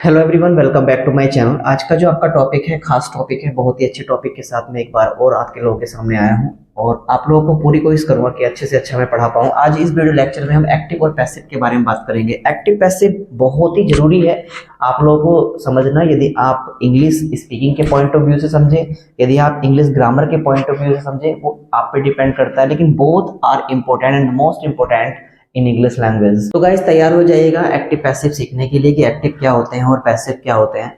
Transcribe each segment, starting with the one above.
Hello everyone, welcome back to my channel. आज का जो आपका टॉपिक है खास टॉपिक है, बहुत ही अच्छे टॉपिक के साथ मैं एक बार और आपके लोगों के सामने आया हूं और आप लोगों को पूरी कोशिश करूंगा कि अच्छे से अच्छा मैं पढ़ा पाऊं। आज इस वीडियो लेक्चर में हम एक्टिव और पैसिव के बारे में बात करेंगे। एक्टिव पैसिव बहुत ही जरूरी है आप लोगों को समझना, यदि आप इंग्लिश स्पीकिंग के पॉइंट ऑफ व्यू से समझे, यदि आप इंग्लिश ग्रामर के पॉइंट ऑफ व्यू से समझे, वो आप पे डिपेंड करता है, लेकिन both are important and most important in English language. तो गाइस तैयार हो जाइएगा एक्टिव पैसिव सीखने के लिए कि एक्टिव क्या होते हैं और पैसिव क्या होते हैं।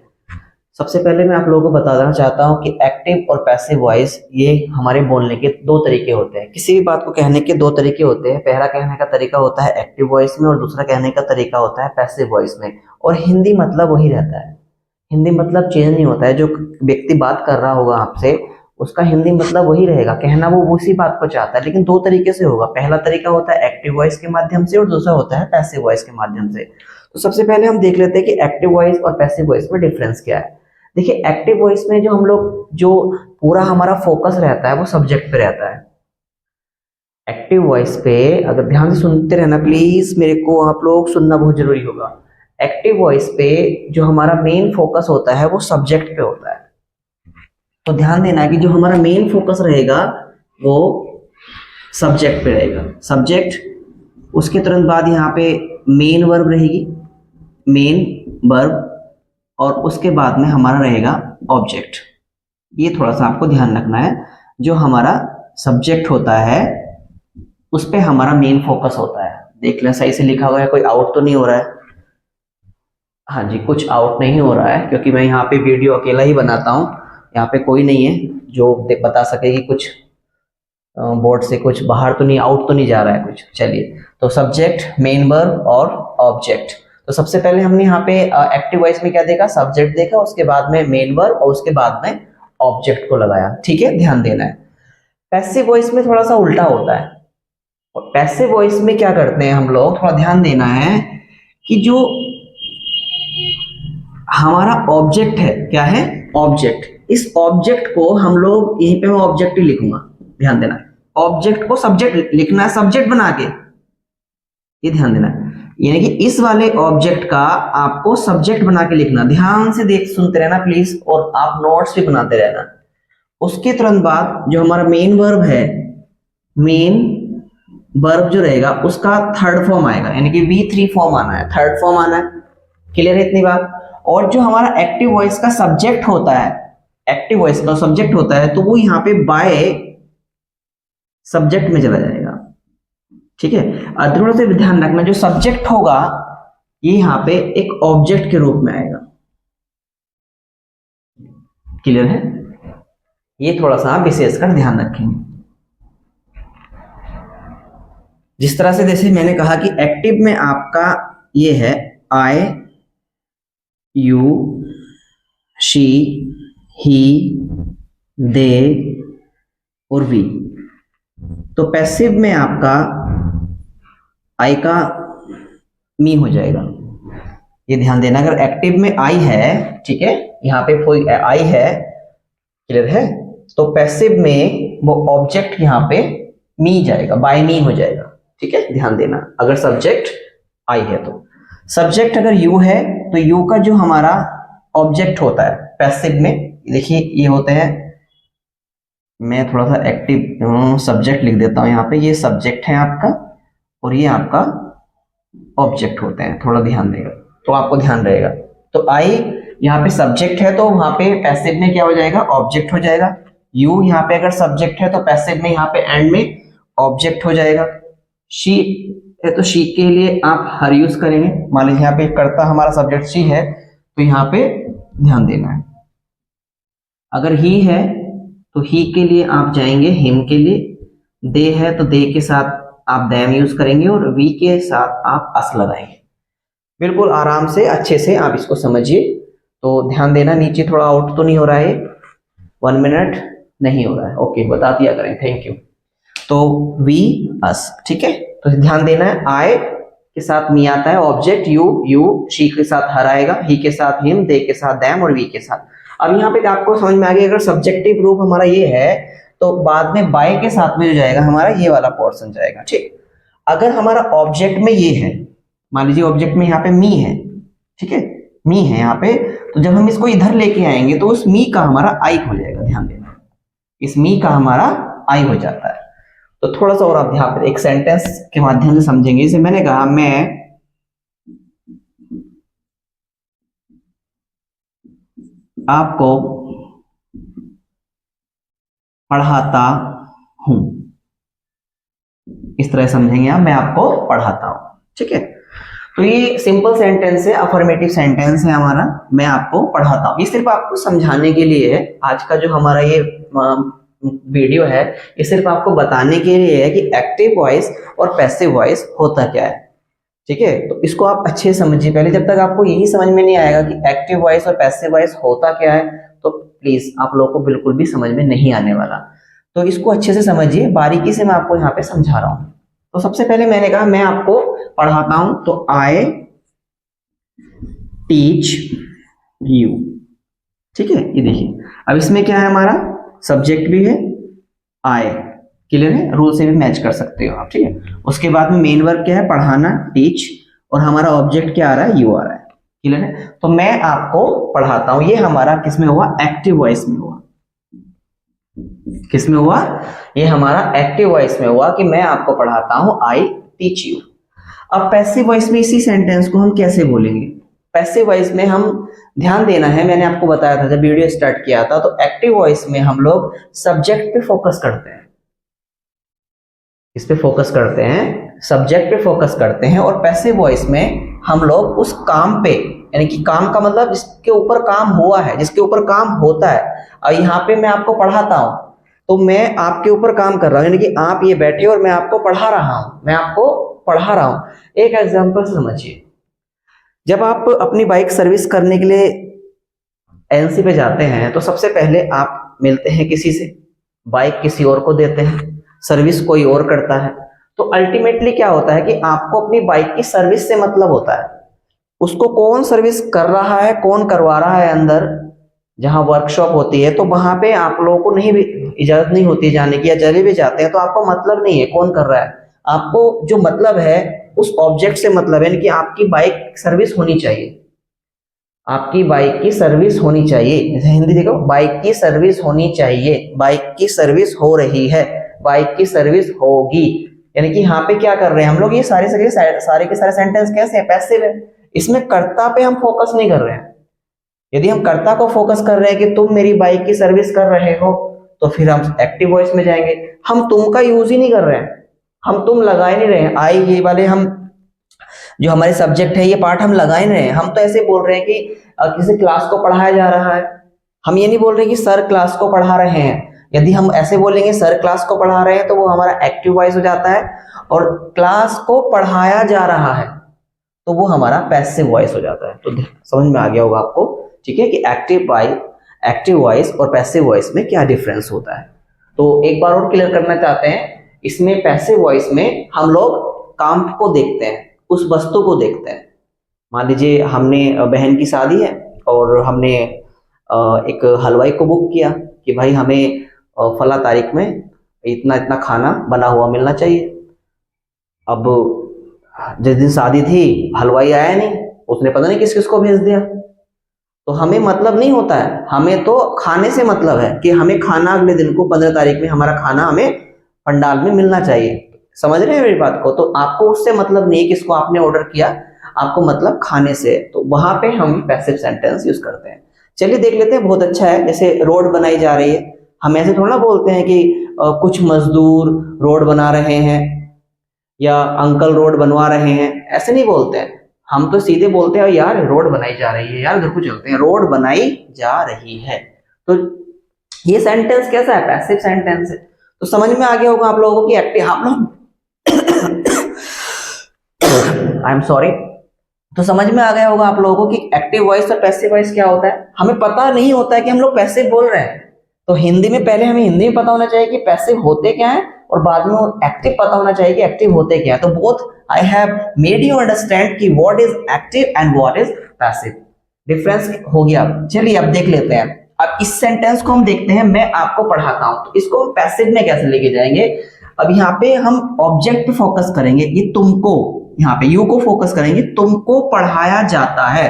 सबसे पहले मैं आप लोगों को बता देना चाहता हूं कि एक्टिव और पैसिव वॉइस ये हमारे बोलने के दो तरीके होते हैं। किसी भी बात को कहने के दो तरीके होते हैं। पहला कहने का तरीका होता है एक्टिव वॉइस में और दूसरा कहने का तरीका होता है पैसिव वॉइस में। और हिंदी मतलब वही रहता है, हिंदी मतलब चेंज नहीं होता है। जो व्यक्ति बात कर रहा होगा आपसे उसका हिंदी मतलब वही रहेगा, कहना वो उसी बात को चाहता है, लेकिन दो तरीके से होगा। पहला तरीका होता है एक्टिव वॉइस के माध्यम से और दूसरा होता है पैसिव वॉइस के माध्यम से। तो सबसे पहले हम देख लेते हैं कि एक्टिव वॉइस और पैसिव वॉइस में डिफरेंस क्या है। देखिए, एक्टिव वॉइस में जो हम लोग जो पूरा हमारा फोकस रहता है वो सब्जेक्ट पे रहता है। एक्टिव वॉइस पे अगर ध्यान से सुनते रहना प्लीज, मेरे को आप लोग सुनना बहुत जरूरी होगा। एक्टिव वॉइस पे जो हमारा मेन फोकस होता है वो सब्जेक्ट पे होता है। तो ध्यान देना कि जो हमारा मेन फोकस रहेगा वो सब्जेक्ट पे रहेगा। सब्जेक्ट, उसके तुरंत बाद यहाँ पे मेन वर्ब रहेगी, मेन वर्ब, और उसके बाद में हमारा रहेगा ऑब्जेक्ट। ये थोड़ा सा आपको ध्यान रखना है। जो हमारा सब्जेक्ट होता है उस पे हमारा मेन फोकस होता है। देख लें सही से लिखा हुआ है, कोई आउट तो नहीं हो रहा है? हाँ जी, कुछ आउट नहीं हो रहा है क्योंकि मैं यहाँ पे वीडियो अकेला ही बनाता हूँ। यहाँ पे कोई नहीं है जो बता सके कि कुछ बोर्ड से कुछ बाहर तो नहीं, आउट तो नहीं जा रहा है कुछ। चलिए, तो सब्जेक्ट, मेन वर्ब और ऑब्जेक्ट। तो सबसे पहले हमने यहाँ पे एक्टिव वॉइस में क्या देखा, सब्जेक्ट देखा, उसके बाद में मेन वर्ब और उसके बाद में ऑब्जेक्ट को लगाया। ठीक है, ध्यान देना है। पैसिव वॉइस में थोड़ा सा उल्टा होता है। और पैसिव वॉइस में क्या करते हैं हम लोग, थोड़ा ध्यान देना है कि जो हमारा ऑब्जेक्ट है, क्या है, ऑब्जेक्ट, इस ऑब्जेक्ट को हम लोग, यहीं पे मैं ऑब्जेक्ट ही लिखूंगा, ध्यान देना। ऑब्जेक्ट को सब्जेक्ट लिखना है, सब्जेक्ट बना के, ये ध्यान देना है। यानी कि इस वाले ऑब्जेक्ट का आपको सब्जेक्ट बना के लिखना। ध्यान से देख सुनते रहना प्लीज, और आप नोट्स भी बनाते रहना। उसके तुरंत बाद जो हमारा मेन वर्ब है, मेन वर्ब जो रहेगा उसका थर्ड फॉर्म आएगा, यानी कि V3 फॉर्म आना है, थर्ड फॉर्म आना है। क्लियर है इतनी बात? और जो हमारा एक्टिव वॉइस का सब्जेक्ट होता है, एक्टिव वॉइस का सब्जेक्ट होता है, तो वो यहाँ पे बाय सब्जेक्ट में चला जाएगा। ठीक है, थोड़ा सा ध्यान रखना, जो सब्जेक्ट होगा ये यहाँ पे एक ऑब्जेक्ट के रूप में आएगा। क्लियर है? ये थोड़ा सा आप विशेषकर ध्यान रखेंगे। जिस तरह से जैसे मैंने कहा कि एक्टिव में आपका ये है आई, यू, शी, ही, दे और वी। तो पैसिव में आपका आई का मी हो जाएगा। ये ध्यान देना, अगर एक्टिव में आई है, ठीक है, यहाँ पे कोई आई है, क्लियर है, तो पैसिव में वो ऑब्जेक्ट यहाँ पे मी जाएगा, बाय मी हो जाएगा। ठीक है, ध्यान देना, अगर सब्जेक्ट आई है तो। सब्जेक्ट अगर यू है तो यू का जो हमारा ऑब्जेक्ट होता है पैसिव में, देखिए ये होते हैं, मैं थोड़ा सा एक्टिव सब्जेक्ट लिख देता हूं यहाँ पे, ये सब्जेक्ट है आपका और ये आपका ऑब्जेक्ट होते हैं। थोड़ा ध्यान देगा तो आपको ध्यान रहेगा। तो आई यहाँ पे सब्जेक्ट है तो वहां पे पैसिव में क्या हो जाएगा, ऑब्जेक्ट हो जाएगा। यू यहाँ पे अगर सब्जेक्ट है तो पैसिव में यहाँ पे एंड में ऑब्जेक्ट हो जाएगा। शी है तो शी के लिए आप हर यूज करेंगे। मान लीजिए यहाँ पे करता हमारा सब्जेक्ट शी है तो यहाँ पे ध्यान देना है। अगर ही है तो ही के लिए आप जाएंगे हिम के लिए। दे है तो दे के साथ आप दैम यूज करेंगे और वी के साथ आप अस लगाएंगे। बिल्कुल आराम से अच्छे से आप इसको समझिए। तो ध्यान देना, नीचे थोड़ा आउट तो नहीं हो रहा है, 1 मिनट नहीं हो रहा है, ओके, बता दिया करें, थैंक यू। तो वी अस, ठीक है, तो ध्यान देना है, आई के साथ मी आता है, ऑब्जेक्ट यू, शी के साथ हर आएगा, ही के साथ हिम, दे के साथ दैम और वी के साथ। अब यहाँ पे आपको समझ में आ गया, अगर सब्जेक्टिव रूप हमारा ये है तो बाद में बाय के साथ में जो जाएगा हमारा ये वाला पोर्शन जाएगा। ठीक, अगर हमारा ऑब्जेक्ट में ये है, मान लीजिए ऑब्जेक्ट में यहाँ पे मी है, ठीक है, मी है यहाँ पे, तो जब हम इसको इधर लेके आएंगे तो उस मी का हमारा आई हो जाएगा। ध्यान देना, इस मी का हमारा आई हो जाता है। तो थोड़ा सा और आप ध्यान दें, एक सेंटेंस के माध्यम से समझेंगे। जैसे मैंने कहा मैं आपको पढ़ाता हूं, इस तरह समझेंगे आप, मैं आपको पढ़ाता हूं। ठीक है, तो ये सिंपल सेंटेंस है, अफर्मेटिव सेंटेंस है हमारा, मैं आपको पढ़ाता हूं। ये सिर्फ आपको समझाने के लिए है। आज का जो हमारा ये वीडियो है, ये सिर्फ आपको बताने के लिए है कि एक्टिव वॉइस और पैसिव वॉइस होता क्या है। ठीक है, तो इसको आप अच्छे से समझिए पहले। जब तक आपको यही समझ में नहीं आएगा कि एक्टिव वॉइस और पैसिव वॉइस होता क्या है, तो प्लीज आप लोगों को बिल्कुल भी समझ में नहीं आने वाला। तो इसको अच्छे से समझिए, बारीकी से मैं आपको यहाँ पे समझा रहा हूं। तो सबसे पहले मैंने कहा मैं आपको पढ़ाता हूं, तो आई टीच यू। ठीक है, ये देखिए, अब इसमें क्या है, हमारा सब्जेक्ट भी है आई, क्लियर है, रूल से भी मैच कर सकते हो आप। ठीक है, उसके बाद में मेन वर्ब क्या है, पढ़ाना, टीच, और हमारा ऑब्जेक्ट क्या आ रहा है, यू आ रहा है। क्लियर है, तो मैं आपको पढ़ाता हूं, ये हमारा किसमें हुआ, एक्टिव वॉइस में हुआ। किसमें हुआ, ये हमारा एक्टिव वॉइस में हुआ कि मैं आपको पढ़ाता हूं, आई टीच यू। अब पैसिव वॉइस में इसी सेंटेंस को हम कैसे बोलेंगे। पैसिव वॉइस में हम ध्यान देना है, मैंने आपको बताया था जब वीडियो स्टार्ट किया था, तो एक्टिव वॉइस में हम लोग सब्जेक्ट पे फोकस करते हैं। इस पे फोकस करते हैं, सब्जेक्ट पे फोकस करते हैं। और पैसिव वॉइस में हम लोग उस काम पे, यानी कि काम का मतलब जिसके ऊपर काम हुआ है, जिसके ऊपर काम होता है। और यहाँ पे मैं आपको पढ़ाता हूं, तो मैं आपके ऊपर काम कर रहा हूं, यानी कि आप ये बैठे और मैं आपको पढ़ा रहा हूं, मैं आपको पढ़ा रहा हूं। एक एग्जांपल से समझिए, जब आप अपनी बाइक सर्विस करने के लिए एजेंसी पे जाते हैं, तो सबसे पहले आप मिलते हैं किसी से, बाइक किसी और को देते हैं, सर्विस कोई और करता है। तो अल्टीमेटली क्या होता है कि आपको अपनी बाइक की सर्विस से मतलब होता है। उसको कौन सर्विस कर रहा है, कौन करवा रहा है, अंदर जहां वर्कशॉप होती है, तो वहां पे आप लोगों को नहीं भी इजाजत नहीं होती जाने की, या चले भी जाते हैं तो आपको मतलब नहीं है कौन कर रहा है। आपको जो मतलब है उस ऑब्जेक्ट से मतलब है, यानी कि आपकी बाइक सर्विस होनी चाहिए, आपकी बाइक की सर्विस होनी चाहिए। हिंदी देखो, बाइक की सर्विस होनी चाहिए, बाइक की सर्विस हो रही है, बाइक की सर्विस होगी। यानी कि यहाँ पे क्या कर रहे हैं हम लोग, ये सारे के सारे सेंटेंस कैसे है, पैसिव है। इसमें कर्ता पे हम फोकस नहीं कर रहे हैं। यदि हम कर्ता को फोकस कर रहे हैं कि तुम मेरी बाइक की सर्विस कर रहे हो, तो फिर हम एक्टिव वॉइस में जाएंगे। हम तुम का यूज ही नहीं कर रहे हैं, हम तुम लगा ही नहीं रहे हैं। आई ये वाले हम जो हमारे सब्जेक्ट है, ये पार्ट हम लगा ही नहीं रहे हैं। हम तो ऐसे बोल रहे हैं कि किसी क्लास को पढ़ाया जा रहा है, हम ये नहीं बोल रहे कि सर क्लास को पढ़ा रहे हैं। यदि हम ऐसे बोलेंगे सर क्लास को पढ़ा रहे हैं, तो वो हमारा एक्टिव वॉइस हो जाता है, और क्लास को पढ़ाया जा रहा है तो वो हमारा पैसिव वॉइस हो जाता है। तो समझ में आ गया होगा आपको, ठीक है, कि एक्टिव वॉइस और पैसिव वॉइस में क्या डिफरेंस होता है। तो एक बार और क्लियर करना चाहते हैं, इसमें पैसिव वॉइस में हम लोग काम को देखते हैं, उस वस्तु को देखते हैं। मान लीजिए हमने बहन की शादी है और हमने एक हलवाई को बुक किया कि भाई हमें फला तारीख में इतना इतना खाना बना हुआ मिलना चाहिए। अब जिस दिन शादी थी हलवाई आया नहीं, उसने पता नहीं किस किस को भेज दिया। तो हमें मतलब नहीं होता है, हमें तो खाने से मतलब है कि हमें खाना अगले दिन को 15 तारीख में हमारा खाना हमें पंडाल में मिलना चाहिए। समझ रहे हैं मेरी बात को। तो आपको उससे मतलब नहीं किसको आपने ऑर्डर किया, आपको मतलब खाने से। तो वहां पे हम पैसिव सेंटेंस यूज करते हैं। चलिए देख लेते हैं, बहुत अच्छा है। जैसे रोड बनाई जा रही है, हम ऐसे थोड़ा ना बोलते हैं कि कुछ मजदूर रोड बना रहे हैं या अंकल रोड बनवा रहे हैं, ऐसे नहीं बोलते हैं। हम तो सीधे बोलते हैं यार रोड बनाई जा रही है, यार घर को चलते हैं, रोड बनाई जा रही है। तो ये सेंटेंस कैसा है, पैसिव सेंटेंस है। तो समझ में आ गया होगा आप लोगों की एक्टिव, आप लोग आई एम सॉरी, तो समझ में आ गया होगा आप लोगों को कि एक्टिव वॉइस और पैसिव वॉइस क्या होता है। हमें पता नहीं होता है कि हम लोग पैसिव बोल रहे हैं, तो हिंदी में पहले हमें हिंदी में पता होना चाहिए कि पैसिव होते क्या है, और बाद में एक्टिव पता होना चाहिए कि एक्टिव होते क्या है। तो both I have made you understand कि what is active and what is passive, difference हो गया। चलिए अब देख लेते हैं। अब इस सेंटेंस को हम देखते हैं, मैं आपको पढ़ाता हूं, तो इसको हम पैसिव में कैसे लेके जाएंगे। अब यहाँ पे हम ऑब्जेक्ट पे फोकस करेंगे, ये तुमको, यहाँ पे यू को फोकस करेंगे, तुमको पढ़ाया जाता है।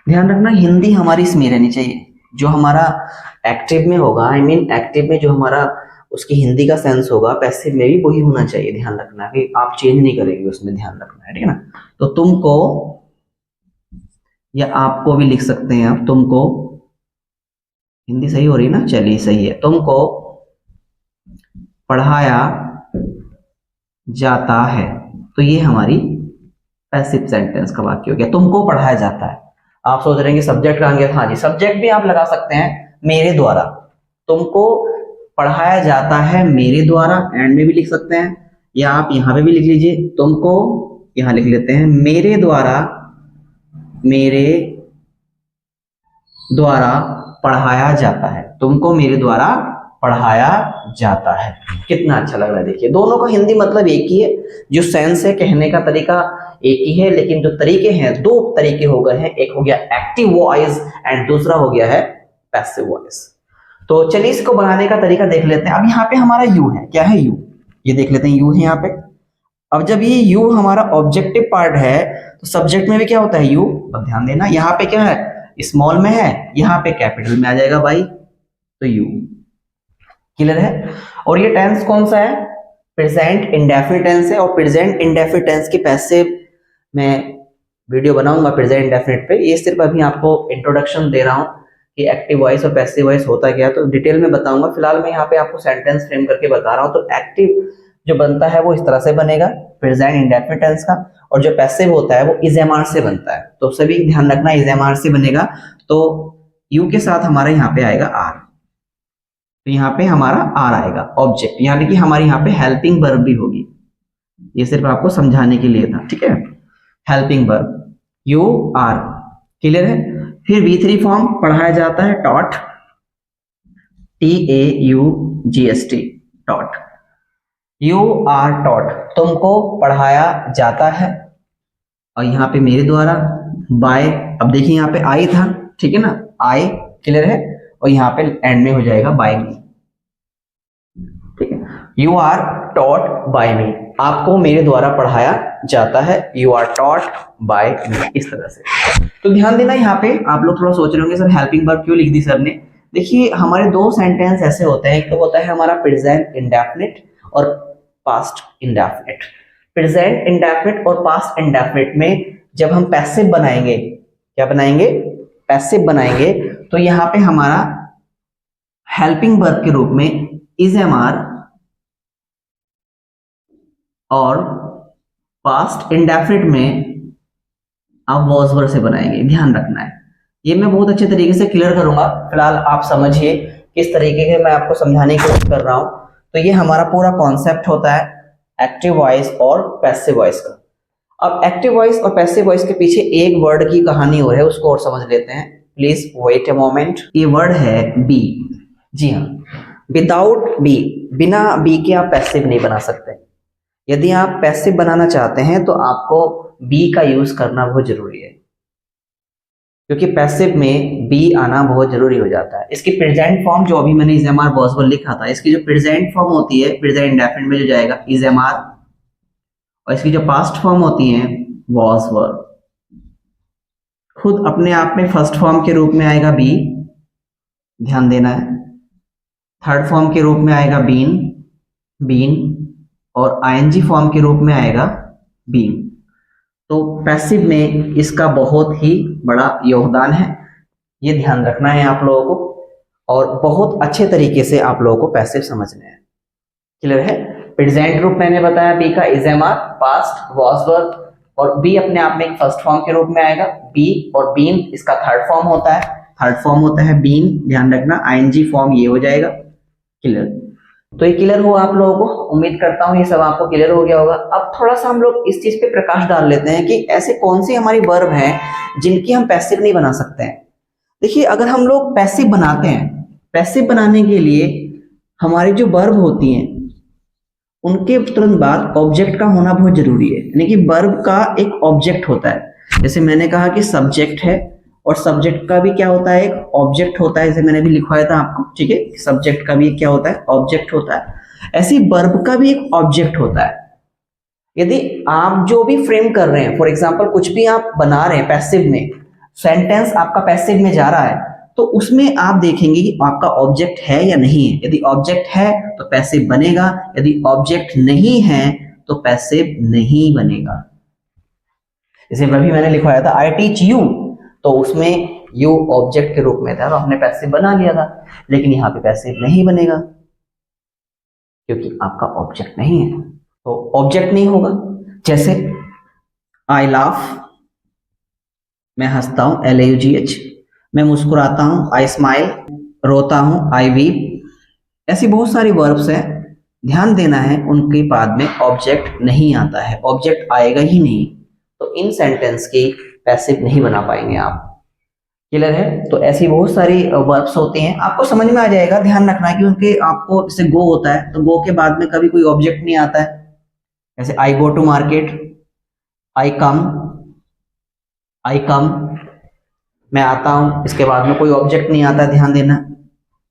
ध्यान रखना हिंदी हमारी इसमें रहनी चाहिए, जो हमारा एक्टिव में होगा, आई मीन एक्टिव में जो हमारा उसकी हिंदी का सेंस होगा, पैसिव में भी वही होना चाहिए। ध्यान रखना कि आप चेंज नहीं करेंगे उसमें, ध्यान रखना है, ठीक है ना। तो तुमको या आपको भी लिख सकते हैं आप, तुमको, हिंदी सही हो रही है ना, चलिए सही है। तुमको पढ़ाया जाता है, तो ये हमारी पैसिव सेंटेंस का वाक्य हो गया, तुमको पढ़ाया जाता है। आप सोच रहे हैं कि सब्जेक्ट कहां गया, हाँ जी सब्जेक्ट भी आप लगा सकते हैं, मेरे द्वारा। तुमको पढ़ाया जाता है मेरे द्वारा, एंड में भी लिख सकते हैं, या आप यहां पे भी लिख लीजिए, तुमको यहां लिख लेते हैं मेरे द्वारा, मेरे द्वारा पढ़ाया जाता है, तुमको मेरे द्वारा पढ़ाया जाता है। कितना अच्छा लग रहा है, देखिए दोनों का हिंदी मतलब एक ही है, जो सेंस है, कहने का तरीका एक ही है, लेकिन जो तरीके हैं, दो तरीके हो गए हैं, एक हो गया एक्टिव वॉइस एंड दूसरा हो गया है पैसिव वॉइस। तो चलिए इसको बनाने का तरीका देख लेते हैं। अब यहाँ पे हमारा यू है, क्या है यू, ये देख लेते हैं, यू है यहाँ पे। अब जब ये यू हमारा ऑब्जेक्टिव पार्ट है, तो सब्जेक्ट में भी क्या होता है यू। अब ध्यान देना यहाँ पे क्या है, स्मॉल में है, यहाँ पे कैपिटल में आ जाएगा भाई, तो यू। क्लियर है। और ये टेंस कौन सा है, प्रेजेंट इंडेफिनिट टेंस है, और प्रेजेंट इंडेफिनिट टेंस की पैसिव मैं वीडियो बनाऊंगा प्रेजेंट इंडेफिनिट पे। ये सिर्फ अभी आपको इंट्रोडक्शन दे रहा हूँ कि एक्टिव वॉइस और पैसिव वॉइस होता क्या, तो डिटेल में बताऊंगा। फिलहाल मैं यहाँ पे आपको सेंटेंस फ्रेम करके बता रहा हूँ। तो एक्टिव जो बनता है वो इस तरह से बनेगा, प्रेजेंट इंडेफिनिट टेंस का, और जो पैसिव होता है वो इज एम आर से बनता है। तो सभी ध्यान रखना, इज एम आर से बनेगा, तो यू के साथ हमारे यहाँ पे आएगा आर, तो यहाँ पे हमारा आर आएगा ऑब्जेक्ट, यानी कि हमारे यहाँ पे हेल्पिंग वर्ब भी होगी। ये सिर्फ आपको समझाने के लिए था, ठीक है, helping verb you are. Clear है। फिर V3 फॉर्म पढ़ाया जाता है taught, TAUGST, taught, you are taught, तुमको पढ़ाया जाता है, और यहाँ पे मेरे द्वारा, बाय, अब देखिए यहाँ पे आई था, ठीक है ना, आई, क्लियर है, और यहाँ पे एंड में हो जाएगा बाय मी, ठीक है। यू आर टॉट बाय मी, आपको मेरे द्वारा पढ़ाया जाता है, यू आर टॉट बाय मी, इस तरह से। तो ध्यान देना, यहाँ पे आप लोग थोड़ा सोच रहे होंगे सर हेल्पिंग वर्ब क्यों लिख दी सर ने। देखिए हमारे दो सेंटेंस ऐसे होते हैं, एक तो होता है हमारा प्रेजेंट इंडेफिनिट और पास्ट इंडेफिनिट। प्रेजेंट इंडेफिनिट और पास्ट इंडेफिनिट में जब हम पैसिव बनाएंगे, क्या बनाएंगे, पैसिव बनाएंगे, तो यहाँ पे हमारा हेल्पिंग वर्ब के रूप में इज एम आर, और पास्ट इंडेफिनिट में आप वॉज वर्ब से बनाएंगे। ध्यान रखना है, ये मैं बहुत अच्छे तरीके से क्लियर करूंगा, फिलहाल आप समझिए किस तरीके के मैं आपको समझाने की कोशिश कर रहा हूं। तो ये हमारा पूरा कॉन्सेप्ट होता है एक्टिव वॉइस और पैसिव वॉइस का। अब एक्टिव वॉइस और पैसिव वॉइस के पीछे एक वर्ड की कहानी और है, उसको और समझ लेते हैं। Please wait a moment. ये वर्ड है बी। जी हाँ, विदाउट बी, बिना बी के आप पैसिव नहीं बना सकते। यदि आप पैसिव बनाना चाहते हैं तो आपको बी का यूज करना बहुत जरूरी है, क्योंकि पैसिव में बी आना बहुत जरूरी हो जाता है। इसकी प्रेजेंट फॉर्म जो अभी मैंने is am are was verb लिखा था, इसकी जो प्रेजेंट फॉर्म होती है प्रेजेंट इंडेफिनिट में जो जाएगा इज एम आर, और इसकी जो पास्ट फॉर्म होती है वॉज वर्ब। खुद अपने आप में फर्स्ट फॉर्म के रूप में आएगा बी, ध्यान देना है। थर्ड फॉर्म के रूप में आएगा बीन, बीन, और आईएनजी फॉर्म के रूप में आएगा बीन। तो पैसिव में इसका बहुत ही बड़ा योगदान है, ये ध्यान रखना है आप लोगों को, और बहुत अच्छे तरीके से आप लोगों को पैसिव समझने हैं। क्लियर है। प्रेजेंट रूप मैंने बताया बी का is am are, past was verb, और बी अपने आप में एक फर्स्ट फॉर्म के रूप में आएगा बी, और बीन इसका थर्ड फॉर्म होता है, थर्ड फॉर्म होता है बीन, ध्यान रखना। आईएनजी फॉर्म ये हो जाएगा। क्लियर। तो ये क्लियर हुआ आप लोगों को, उम्मीद करता हूं ये सब आपको क्लियर हो गया होगा। अब थोड़ा सा हम लोग इस चीज पे प्रकाश डाल लेते हैं कि ऐसे कौन सी हमारी वर्ब हैं जिनकी हम पैसिव नहीं बना सकते हैं। देखिए अगर हम लोग पैसिव बनाते हैं, पैसिव बनाने के लिए हमारी जो वर्ब होती हैं उनके तुरंत बाद ऑब्जेक्ट का होना बहुत जरूरी है, यानी कि वर्ब का एक ऑब्जेक्ट होता है। जैसे मैंने कहा कि सब्जेक्ट है, और सब्जेक्ट का भी क्या होता है, एक ऑब्जेक्ट होता है, जैसे मैंने भी लिखवाया था आपको, ठीक है। सब्जेक्ट का भी क्या होता है, ऑब्जेक्ट होता है। ऐसे वर्ब का भी एक ऑब्जेक्ट होता है। यदि आप जो भी फ्रेम कर रहे हैं, फॉर एग्जांपल कुछ भी आप बना रहे हैं पैसिव में, सेंटेंस आपका पैसिव में जा रहा है तो उसमें आप देखेंगे कि आपका ऑब्जेक्ट है या नहीं है। यदि ऑब्जेक्ट है तो पैसिव बनेगा, यदि ऑब्जेक्ट नहीं है तो पैसिव नहीं बनेगा। जैसे अभी मैंने लिखवाया था आई टीच यू, तो उसमें यू ऑब्जेक्ट के रूप में था तो हमने पैसिव बना लिया था, लेकिन यहाँ पे पैसिव नहीं बनेगा क्योंकि आपका ऑब्जेक्ट नहीं है, तो ऑब्जेक्ट नहीं होगा। जैसे आई लाफ, मैं हंसता हूं, LAUGH, मैं मुस्कुराता हूं, आई स्माइल, रोता हूं, आई वीप। ऐसी बहुत सारी वर्ब्स हैं, ध्यान देना है उनके बाद में ऑब्जेक्ट नहीं आता है, ऑब्जेक्ट आएगा ही नहीं, तो इन सेंटेंस की पैसिव नहीं बना पाएंगे आप। क्लियर है? तो ऐसी बहुत सारी वर्ब्स होते हैं, आपको समझ में आ जाएगा। ध्यान रखना है कि उनके आपको जैसे गो होता है तो गो के बाद में कभी कोई ऑब्जेक्ट नहीं आता है। जैसे आई गो टू मार्केट, आई कम, आई कम, मैं आता हूं, इसके बाद में कोई ऑब्जेक्ट नहीं आता है, ध्यान देना,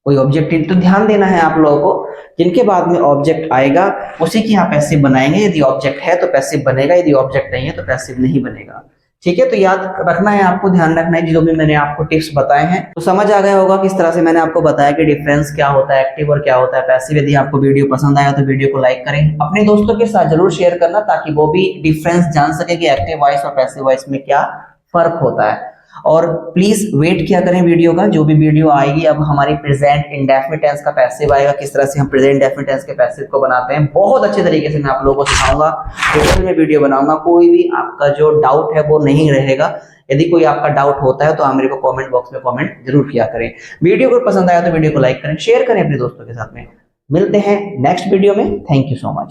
कोई ऑब्जेक्ट नहीं, तो ध्यान देना है आप लोगों को, जिनके बाद में ऑब्जेक्ट आएगा उसी की आप पैसिव बनाएंगे। यदि ऑब्जेक्ट है तो पैसिव बनेगा, यदि ऑब्जेक्ट नहीं है तो पैसिव नहीं बनेगा। ठीक है, तो याद रखना है, आपको ध्यान रखना है। जो भी मैंने आपको टिप्स बताए हैं तो समझ आ गया होगा किस तरह से मैंने आपको बताया कि डिफरेंस क्या होता है एक्टिव और क्या होता है पैसिव। यदि आपको वीडियो पसंद आया तो वीडियो को लाइक करें, अपने दोस्तों के साथ जरूर शेयर करना ताकि वो भी डिफरेंस जान सके कि एक्टिव वॉइस और पैसिव वॉइस में क्या फर्क होता है। और प्लीज वेट किया करें वीडियो का, जो भी वीडियो आएगी अब हमारी प्रेजेंट इंडेफिनिट टेंस का पैसिव आएगा, किस तरह से हम प्रेजेंट इंडेफिनिट टेंस के पैसिव को बनाते हैं, बहुत अच्छे तरीके से मैं आप लोगों को सिखाऊंगा, डिटेल में वीडियो बनाऊंगा। कोई भी आपका जो डाउट है वो नहीं रहेगा। यदि कोई आपका डाउट होता है तो आप मेरे को कमेंट बॉक्स में कमेंट जरूर किया करें। वीडियो को पसंद आया तो वीडियो को लाइक करें, शेयर करें अपने दोस्तों के साथ में। मिलते हैं नेक्स्ट वीडियो में। Thank you so much.